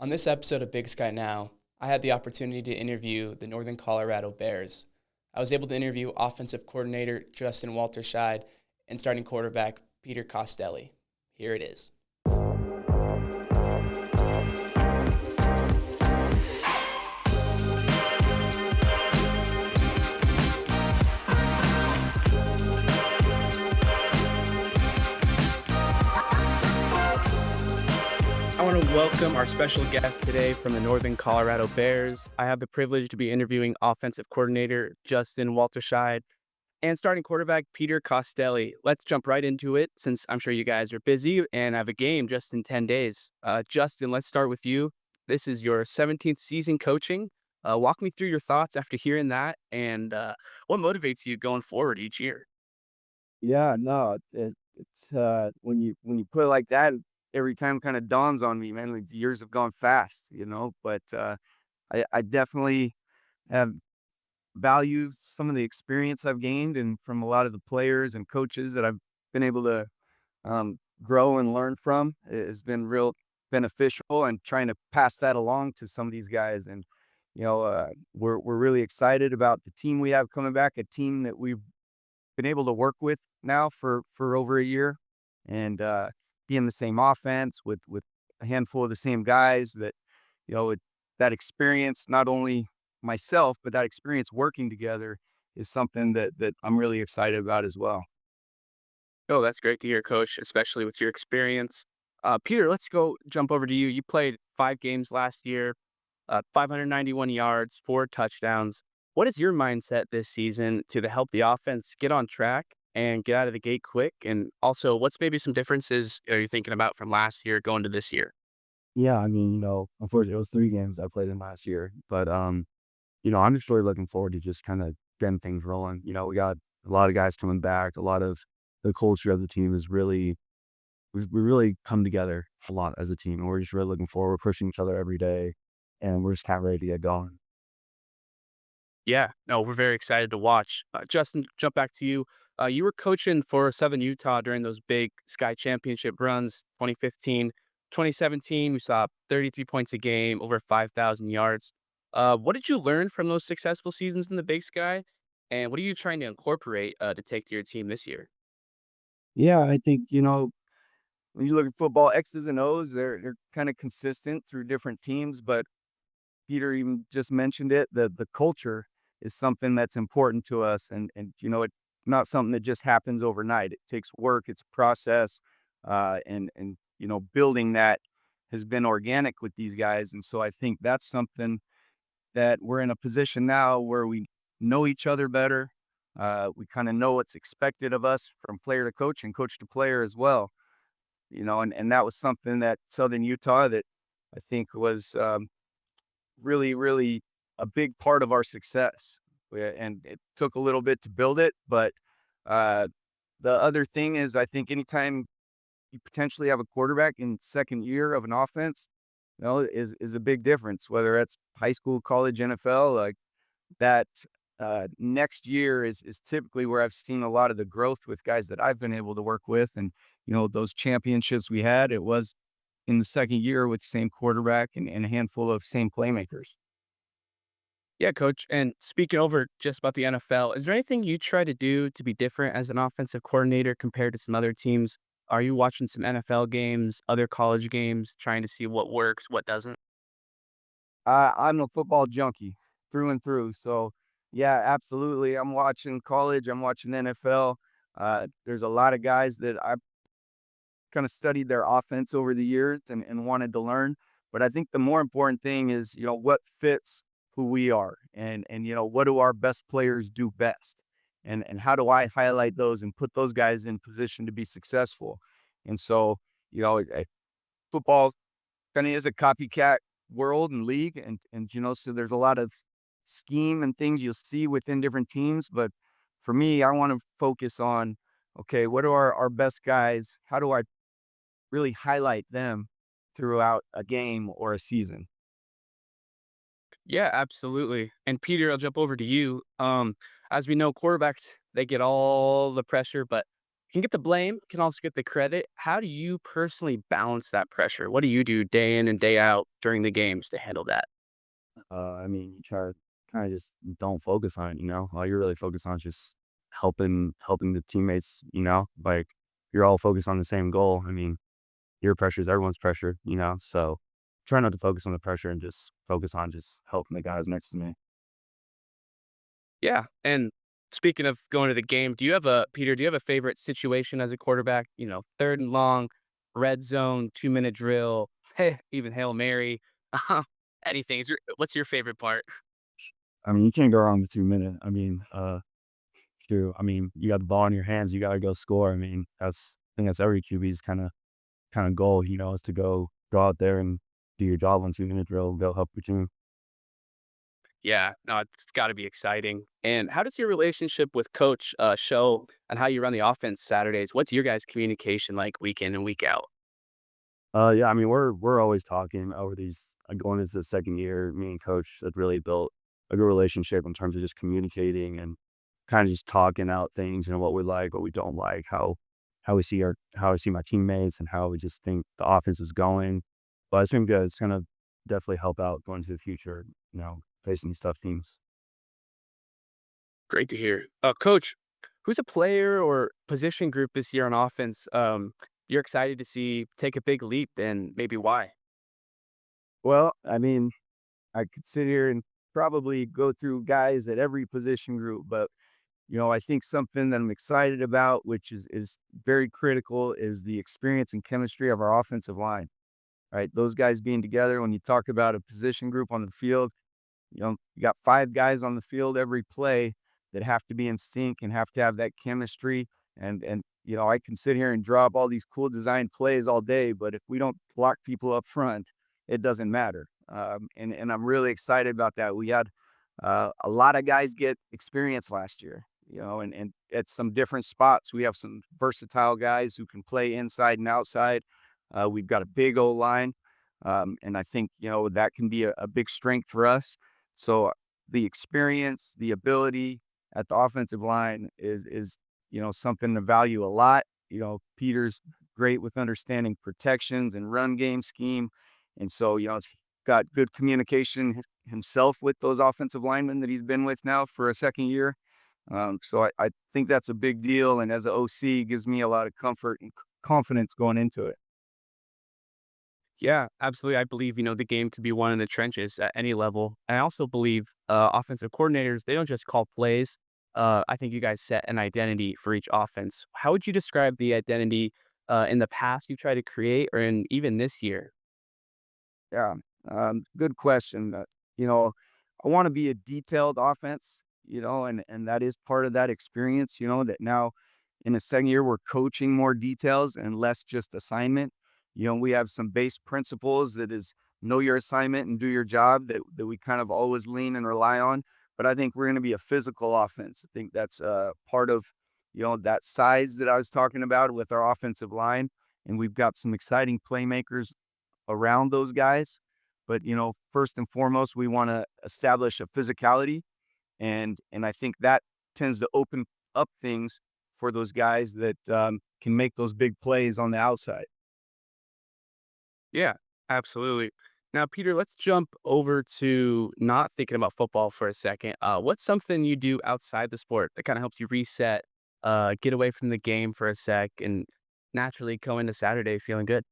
On this episode of Big Sky Now, I had the opportunity to interview the Northern Colorado Bears. I was able to interview offensive coordinator Justin Walterscheid and starting quarterback Peter Costelli. Here it is. I want to welcome our special guest today from the Northern Colorado Bears. I have the privilege to be interviewing offensive coordinator Justin Walterscheid and starting quarterback Peter Costelli. Let's jump right into it since I'm sure you guys are busy and have a game just in 10 days. Justin, let's start with you. This is your 17th season coaching. Walk me through your thoughts after hearing that and what motivates you going forward each year. Yeah, no, it's when you put it like that, every time kind of dawns on me, man. Like the years have gone fast, But I definitely have valued some of the experience I've gained and from a lot of the players and coaches that I've been able to grow and learn from. It has been real beneficial, and trying to pass that along to some of these guys. And we're really excited about the team we have coming back, a team that we've been able to work with now for over a year, and be in the same offense with a handful of the same guys that, with that experience, not only myself, but that experience working together is something that I'm really excited about as well. Oh, that's great to hear, Coach, especially with your experience. Peter, let's go jump over to you. You played 5 games last year, 591 yards, 4 touchdowns. What is your mindset this season to help the offense get on track and get out of the gate quick? And also, what's maybe some differences are you thinking about from last year going to this year? Yeah, I mean, unfortunately, it was 3 games I played in last year, but I'm just really looking forward to just kind of getting things rolling. We got a lot of guys coming back. A lot of the culture of the team is really we really come together a lot as a team, and we're just really looking forward. We're pushing each other every day, and we're just kind of ready to get going. Yeah, no, we're very excited to watch. Justin, jump back to you. You were coaching for Southern Utah during those big Sky Championship runs, 2015, 2017. We saw 33 points a game, over 5,000 yards. What did you learn from those successful seasons in the Big Sky? And what are you trying to incorporate to take to your team this year? Yeah, I think when you look at football, X's and O's, they're kind of consistent through different teams, but Peter even just mentioned it, the culture is something that's important to us, and it's not something that just happens overnight. It takes work, it's a process, and building that has been organic with these guys. And so I think that's something that we're in a position now where we know each other better. We kind of know what's expected of us from player to coach and coach to player as well. And that was something that Southern Utah that I think was really, really a big part of our success. And it took a little bit to build it, but uh, the other thing is, I think anytime you potentially have a quarterback in second year of an offense, is a big difference. Whether it's high school, college, NFL, like that. Next year is typically where I've seen a lot of the growth with guys that I've been able to work with, and those championships we had, it was in the second year with the same quarterback and a handful of same playmakers. Yeah, coach. And speaking over just about the NFL, is there anything you try to do to be different as an offensive coordinator compared to some other teams? Are you watching some NFL games, other college games, trying to see what works, what doesn't? I'm a football junkie through and through. So, yeah, absolutely. I'm watching college. I'm watching NFL. There's a lot of guys that I kind of studied their offense over the years and wanted to learn. But I think the more important thing is, what fits who we are, and what do our best players do best? And how do I highlight those and put those guys in position to be successful? And so, football kind of is a copycat world and league, and so there's a lot of scheme and things you'll see within different teams. But for me, I want to focus on, okay, what are our best guys? How do I really highlight them throughout a game or a season? Yeah, absolutely. And Peter, I'll jump over to you. As we know, quarterbacks, they get all the pressure, but can get the blame, can also get the credit. How do you personally balance that pressure? What do you do day in and day out during the games to handle that? I mean, you try to kind of just don't focus on it, All you're really focused on is just helping the teammates, like you're all focused on the same goal. I mean, your pressure is everyone's pressure, So try not to focus on the pressure and just focus on just helping the guys next to me. Yeah, and speaking of going to the game, do you have a favorite situation as a quarterback? 3rd and long, red zone, 2-minute drill, hey, even Hail Mary, anything. What's your favorite part? I mean, you can't go wrong with 2 minutes. You got the ball in your hands, you gotta go score. I think that's every QB's kind of goal, is to go out there and do your job on 2 minute drill, go help your team. Yeah, no, it's gotta be exciting. And how does your relationship with coach, show and how you run the offense Saturdays? What's your guys' communication like week in and week out? Yeah, I mean, we're always talking over these going into the second year. Me and coach have really built a good relationship in terms of just communicating and kind of just talking out things, what we like, what we don't like, how I see my teammates and how we just think the offense is going. But it's been good. It's gonna definitely help out going to the future, facing these tough teams. Great to hear. Coach, who's a player or position group this year on offense, you're excited to see take a big leap, and maybe why? Well, I mean, I could sit here and probably go through guys at every position group, but I think something that I'm excited about, which is very critical, is the experience and chemistry of our offensive line. Right, those guys being together. When you talk about a position group on the field, you got 5 guys on the field every play that have to be in sync and have to have that chemistry. And I can sit here and draw up all these cool design plays all day, but if we don't block people up front, it doesn't matter. And I'm really excited about that. We had a lot of guys get experience last year, and at some different spots. We have some versatile guys who can play inside and outside. We've got a big O line, and I think that can be a big strength for us. So the experience, the ability at the offensive line is something to value a lot. Peter's great with understanding protections and run game scheme, and so he's got good communication himself with those offensive linemen that he's been with now for a second year. So I think that's a big deal, and as an OC, gives me a lot of comfort and confidence going into it. Yeah, absolutely. I believe, the game could be won in the trenches at any level. I also believe offensive coordinators, they don't just call plays. I think you guys set an identity for each offense. How would you describe the identity in the past you tried to create or in even this year? Yeah, good question. You know, I want to be a detailed offense, and that is part of that experience. That now in the second year we're coaching more details and less just assignment. We have some base principles that is know your assignment and do your job that we kind of always lean and rely on. But I think we're going to be a physical offense. I think that's part of that size that I was talking about with our offensive line, and we've got some exciting playmakers around those guys. But first and foremost, we want to establish a physicality, and I think that tends to open up things for those guys that can make those big plays on the outside. Yeah, absolutely. Now, Peter, let's jump over to not thinking about football for a second. What's something you do outside the sport that kind of helps you reset, get away from the game for a sec, and naturally go into Saturday feeling good?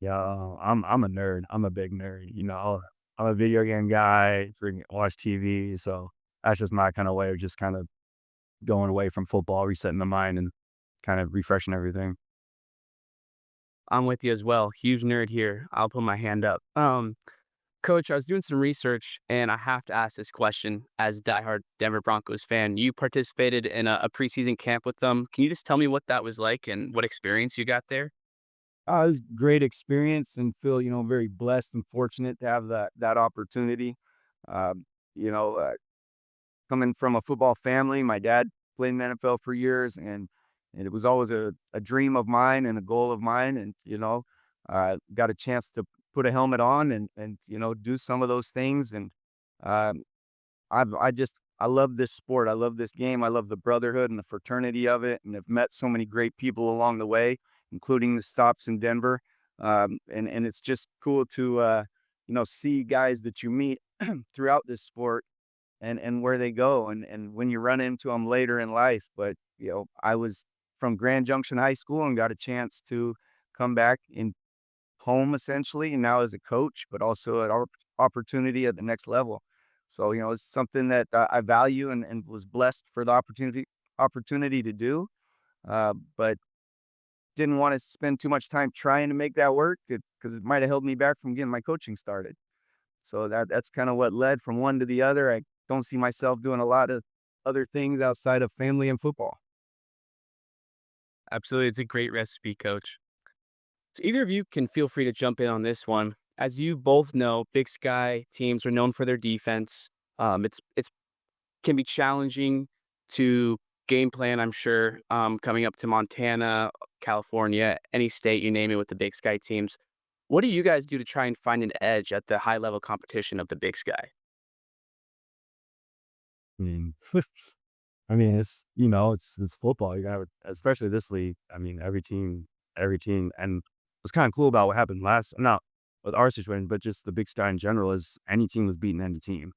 Yeah, I'm a nerd. I'm a big nerd. I'm a video game guy. Freaking watch TV. So that's just my kind of way of just kind of going away from football, resetting the mind, and kind of refreshing everything. I'm with you as well. Huge nerd here. I'll put my hand up. Coach, I was doing some research and I have to ask this question as a diehard Denver Broncos fan. You participated in a preseason camp with them. Can you just tell me what that was like and what experience you got there? It was a great experience and feel very blessed and fortunate to have that opportunity. Um, you know, uh, Coming from a football family, my dad played in the NFL for years, and it was always a dream of mine and a goal of mine. And got a chance to put a helmet on and do some of those things. And I just I love this sport. I love this game. I love the brotherhood and the fraternity of it, and have met so many great people along the way, including the stops in Denver. And it's just cool to see guys that you meet throughout this sport and where they go and when you run into them later in life. But I was from Grand Junction High School and got a chance to come back in home essentially, and now as a coach, but also an opportunity at the next level. So it's something that I value and was blessed for the opportunity to do. But didn't want to spend too much time trying to make that work because it might have held me back from getting my coaching started. So that's kind of what led from one to the other. I don't see myself doing a lot of other things outside of family and football. Absolutely. It's a great recipe, coach. So either of you can feel free to jump in on this one. As you both know, Big Sky teams are known for their defense. It's can be challenging to game plan, I'm sure, coming up to Montana, California, any state, you name it, with the Big Sky teams. What do you guys do to try and find an edge at the high level competition of the Big Sky? I mean, I mean, it's football. You got, especially this league. I mean, every team, and what's kind of cool about what happened last, not with our situation, but just the Big Sky in general, is any team was beating any team.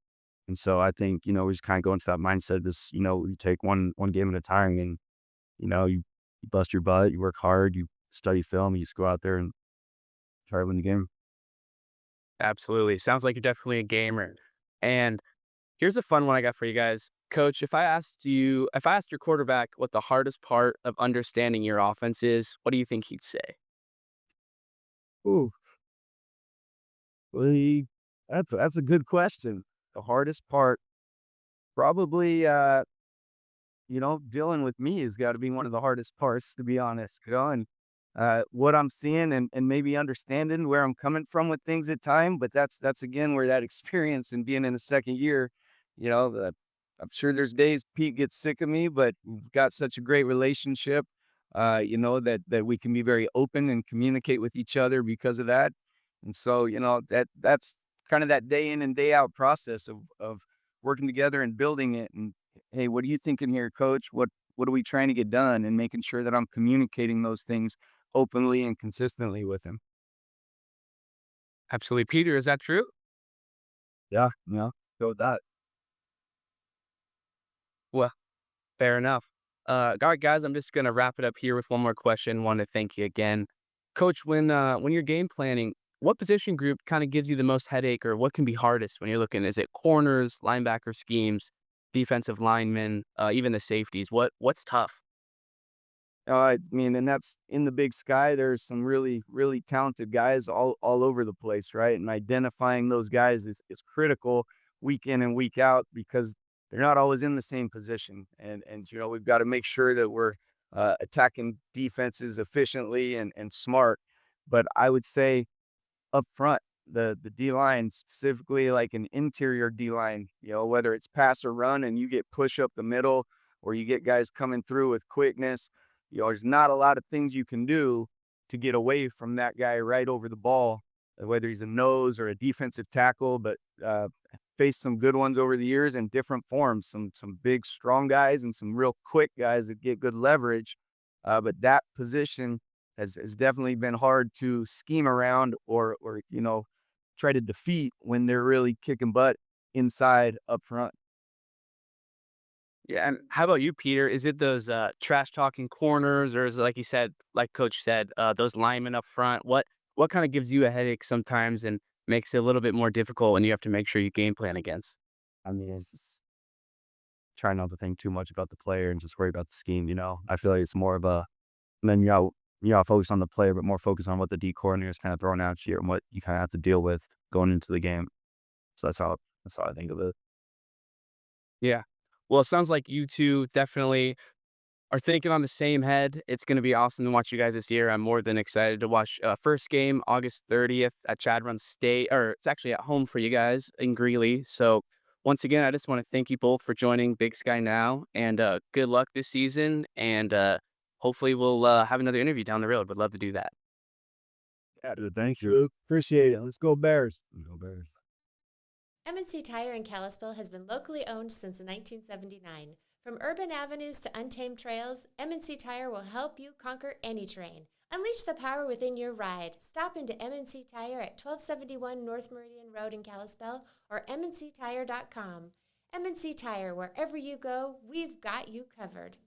And so I think we just kind of go into that mindset. Just you take one game at a time, and you bust your butt, you work hard, you study film, you just go out there and try to win the game. Absolutely. Sounds like you're definitely a gamer. And here's a fun one I got for you guys. Coach, if I asked your quarterback what the hardest part of understanding your offense is, what do you think he'd say? Ooh, well, that's a good question. The hardest part, probably, dealing with me has got to be one of the hardest parts, to be honest. And what I'm seeing and maybe understanding where I'm coming from with things at time. But that's again where that experience and being in the second year, I'm sure there's days Pete gets sick of me, but we've got such a great relationship. That we can be very open and communicate with each other because of that. And so that's kind of that day in and day out process of working together and building it. And hey, what are you thinking here, coach? What are we trying to get done? And making sure that I'm communicating those things openly and consistently with him. Absolutely. Peter, is that true? Yeah, go with that. Well, fair enough. All right, guys, I'm just gonna wrap it up here with one more question. Want to thank you again, Coach. When you're game planning, what position group kind of gives you the most headache, or what can be hardest when you're looking? Is it corners, linebacker defensive linemen, even the safeties? What's tough? I mean, and that's in the Big Sky. There's some really, really talented guys all over the place, right? And identifying those guys is critical week in and week out because they're not always in the same position. And we've got to make sure that we're attacking defenses efficiently and smart. But I would say up front, the D line, specifically like an interior D line, whether it's pass or run, and you get push up the middle, or you get guys coming through with quickness. There's not a lot of things you can do to get away from that guy right over the ball, whether he's a nose or a defensive tackle. But faced some good ones over the years in different forms. Some big, strong guys and some real quick guys that get good leverage. But that position has definitely been hard to scheme around or try to defeat when they're really kicking butt inside up front. Yeah, and how about you, Peter? Is it those trash talking corners, or is it like you said, like Coach said, those linemen up front? What kind of gives you a headache sometimes and makes it a little bit more difficult when you have to make sure you game plan against? I mean, it's just try not to think too much about the player and just worry about the scheme. I feel like it's more of a, and then focus on the player, but more focus on what the D coordinator is kind of throwing at you and what you kind of have to deal with going into the game. So that's how I think of it. Yeah. Well, it sounds like you two definitely are thinking on the same head. It's going to be awesome to watch you guys this year. I'm more than excited to watch first game August 30th at Chad Run State, or it's actually at home for you guys in Greeley. So once again, I just want to thank you both for joining Big Sky Now, and good luck this season. And hopefully we'll have another interview down the road. Would love to do that. Yeah, dude, thank you. Luke, appreciate it. Let's go Bears. Go Bears. M&C Tire in Kalispell has been locally owned since 1979. From urban avenues to untamed trails, M&C Tire will help you conquer any terrain. Unleash the power within your ride. Stop into M&C Tire at 1271 North Meridian Road in Kalispell or mnctire.com. M&C Tire, wherever you go, we've got you covered.